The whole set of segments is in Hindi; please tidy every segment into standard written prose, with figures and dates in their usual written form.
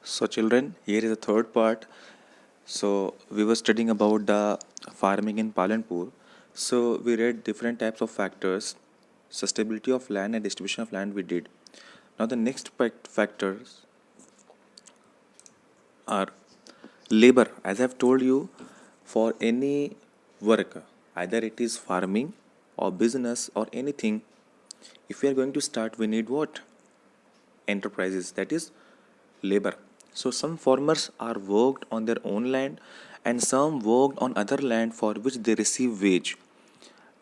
So, children, here is the third part. So, we were studying about the farming in Palanpur. So, we read different types of factors, sustainability of land and distribution of land. We did. Now, the next factors are labor. As I've told you, for any work, either it is farming or business or anything, if we are going to start, we need what? Enterprises, that is labor. So some farmers are worked on their own land and some worked on other land for which they receive wage.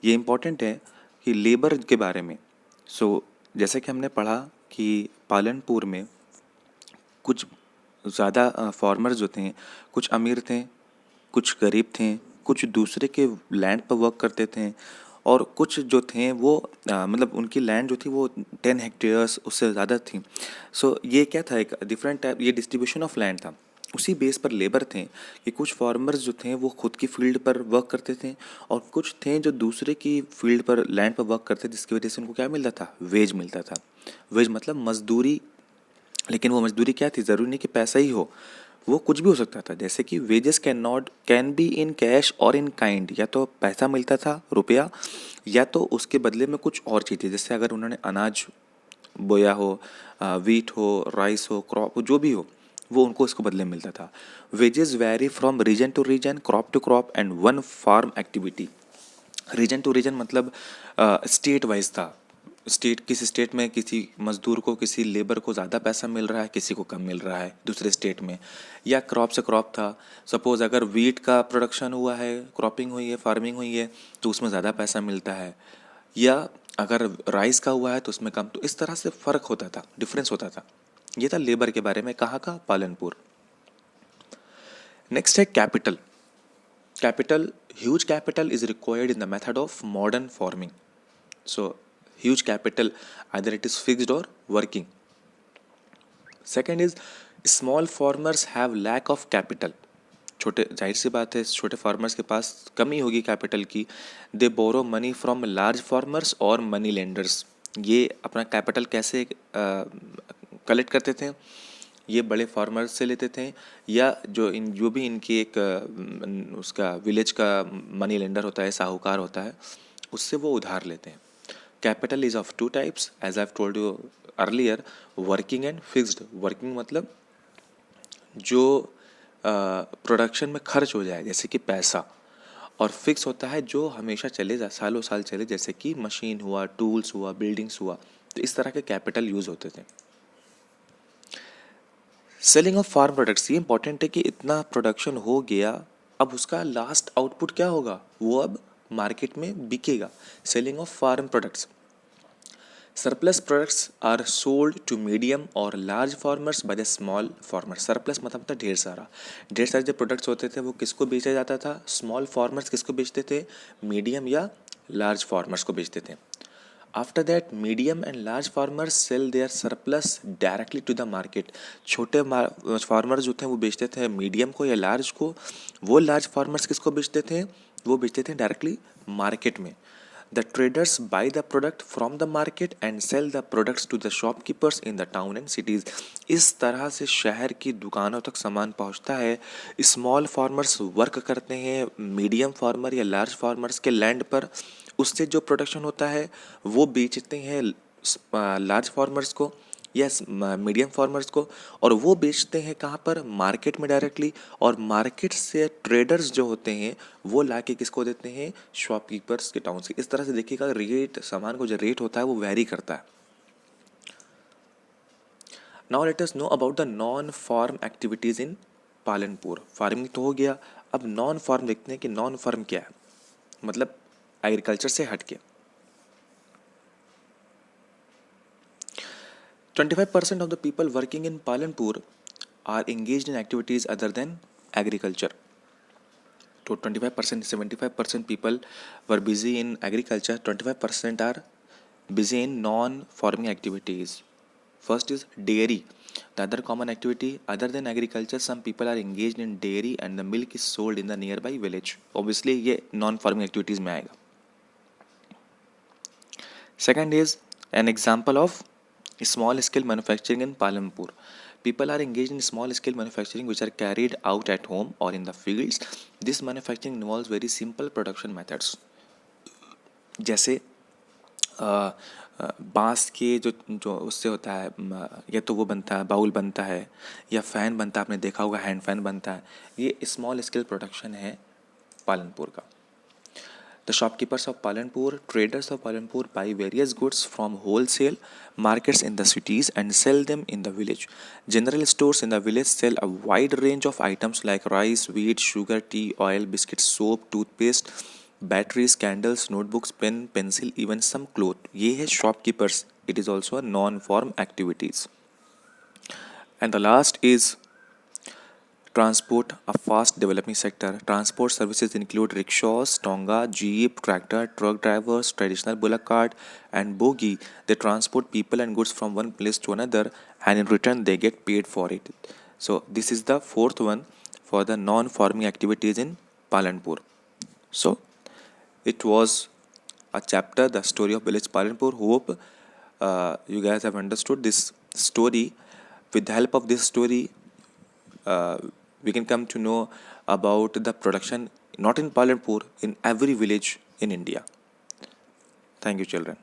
ये इम्पोर्टेंट है कि लेबर के बारे में. सो जैसे कि हमने पढ़ा कि पालनपुर में कुछ ज़्यादा फार्मर्स जो थे कुछ अमीर थे, कुछ गरीब थे, कुछ दूसरे के लैंड पर वर्क करते थे और कुछ जो थे वो मतलब उनकी लैंड जो थी वो 10 हेक्टेयर्स उससे ज़्यादा थी. सो ये क्या था, एक डिफरेंट टाइप, ये डिस्ट्रीब्यूशन ऑफ लैंड था. उसी बेस पर लेबर थे कि कुछ फार्मर्स जो थे वो खुद की फील्ड पर वर्क करते थे और कुछ थे जो दूसरे की फील्ड पर लैंड पर वर्क करते, जिसकी वजह से उनको क्या मिलता था? वेज मिलता था. वेज मतलब मजदूरी. लेकिन वो मजदूरी क्या थी? ज़रूरी नहीं कि पैसा ही हो, वो कुछ भी हो सकता था. जैसे कि wages can be in cash और इन काइंड. या तो पैसा मिलता था, रुपया, या तो उसके बदले में कुछ और चीज़ें. जैसे अगर उन्होंने अनाज बोया हो, वीट हो, राइस हो, क्रॉप हो, जो भी हो, वो उनको इसको बदले में मिलता था. Wages vary from region to region, crop to crop and one farm activity. Region to region मतलब स्टेट वाइज था. स्टेट, किसी स्टेट में किसी मजदूर को, किसी लेबर को ज़्यादा पैसा मिल रहा है, किसी को कम मिल रहा है दूसरे स्टेट में. या क्रॉप से क्रॉप था. सपोज़ अगर वीट का प्रोडक्शन हुआ है, क्रॉपिंग हुई है, फार्मिंग हुई है, तो उसमें ज़्यादा पैसा मिलता है. या अगर राइस का हुआ है तो उसमें कम. तो इस तरह से फ़र्क होता था, डिफरेंस होता था. ये था लेबर के बारे में. कहाँ का? पालनपुर. नेक्स्ट है capital. Capital, huge capital is required in the method of modern farming. So huge capital, either it is fixed or working. Second is small farmers have lack of capital. छोटे, जाहिर सी बात है, छोटे फार्मर्स के पास कमी होगी कैपिटल की. They borrow money from large farmers और मनी लेंडर्स. ये अपना कैपिटल कैसे कलेक्ट करते थे? ये बड़े फार्मर्स से लेते थे, या जो भी इनकी एक उसका विलेज का मनी लेंडर होता है, साहूकार होता है, उससे वो उधार लेते हैं. Capital is of two types as I have told you earlier, working and fixed. Working मतलब जो प्रोडक्शन में खर्च हो जाए, जैसे कि पैसा. और फिक्स होता है जो हमेशा चले, सालों साल चले, जैसे कि मशीन हुआ, टूल्स हुआ, बिल्डिंग्स हुआ. तो इस तरह के कैपिटल यूज़ होते थे. सेलिंग ऑफ फार्म प्रोडक्ट्स, ये इंपॉर्टेंट है कि इतना प्रोडक्शन हो गया, अब उसका लास्ट आउटपुट क्या होगा? वो अब मार्केट में बिकेगा. Selling of farm products. Surplus products are sold to medium और large farmers by the small farmer. Surplus मतलब था ढेर सारा. ढेर सारे जो प्रोडक्ट्स होते थे वो किसको बेचा जाता था? स्मॉल फार्मर्स किसको बेचते थे? मीडियम या लार्ज फार्मर्स को बेचते थे. After that medium and large farmers sell their surplus directly to the market. छोटे फार्मर्स जो थे वो बेचते थे मीडियम को या लार्ज को. वो लार्ज फार्मर्स किसको बेचते थे? वो बेचते थे डायरेक्टली मार्केट में. The traders buy the product from the market and sell the products to the shopkeepers in the town and cities. इस तरह से शहर की दुकानों तक सामान पहुंचता है. स्मॉल फार्मर्स वर्क करते हैं मीडियम फार्मर या लार्ज फार्मर्स के लैंड पर. उससे जो प्रोडक्शन होता है वो बेचते हैं लार्ज फार्मर्स को या मीडियम फार्मर्स को, और वो बेचते हैं कहाँ पर? मार्केट में डायरेक्टली. और मार्केट से ट्रेडर्स जो होते हैं वो लाके किसको देते हैं? शॉपकीपर्स के टाउन से. इस तरह से देखिएगा, रेट, सामान को जो रेट होता है वो वेरी करता है. Now let us know about the non farm activities in Palanpur. Farming तो हो गया, अब नॉन फार्म देखते हैं कि नॉन फार्म क्या है, मतलब एग्रीकल्चर से हट के. 25% of the people working in Palanpur are engaged in activities other than agriculture. So 25%, 75% people were busy in agriculture, 25% are busy in non-farming activities. First is dairy. The other common activity other than agriculture, some people are engaged in dairy and the milk is sold in the nearby village. Obviously ये non-farming activities में आएगा. Second is an example of small scale manufacturing in Palanpur. People are engaged in small scale manufacturing which are carried out at home or in the fields. This manufacturing involves very simple production methods. जैसे अ, बांस के जो जो उससे होता है, या तो वो बनता है, बाउल बनता है, या फ़ैन बनता है, आपने देखा होगा हैंड फैन बनता है. ये स्मॉल स्केल प्रोडक्शन है पालनपुर का. The shopkeepers of Palanpur, traders of Palanpur buy various goods from wholesale markets in the cities and sell them in the village. General stores in the village sell a wide range of items like rice, wheat, sugar, tea, oil, biscuits, soap, toothpaste, batteries, candles, notebooks, pen, pencil, even some cloth. ये है shopkeepers. It is also a non-farm activities. And the last is transport, a fast developing sector. Transport services include rickshaws, tonga, jeep, tractor, truck drivers, traditional bullock cart, and bogie. They transport people and goods from one place to another, and in return, they get paid for it. So, this is the fourth one for the non farming activities in Palanpur. So, it was a chapter, the story of village Palanpur. Hope you guys have understood this story. With the help of this story, uh, we can come to know about the production not in Palanpur, in every village in India. Thank you, children.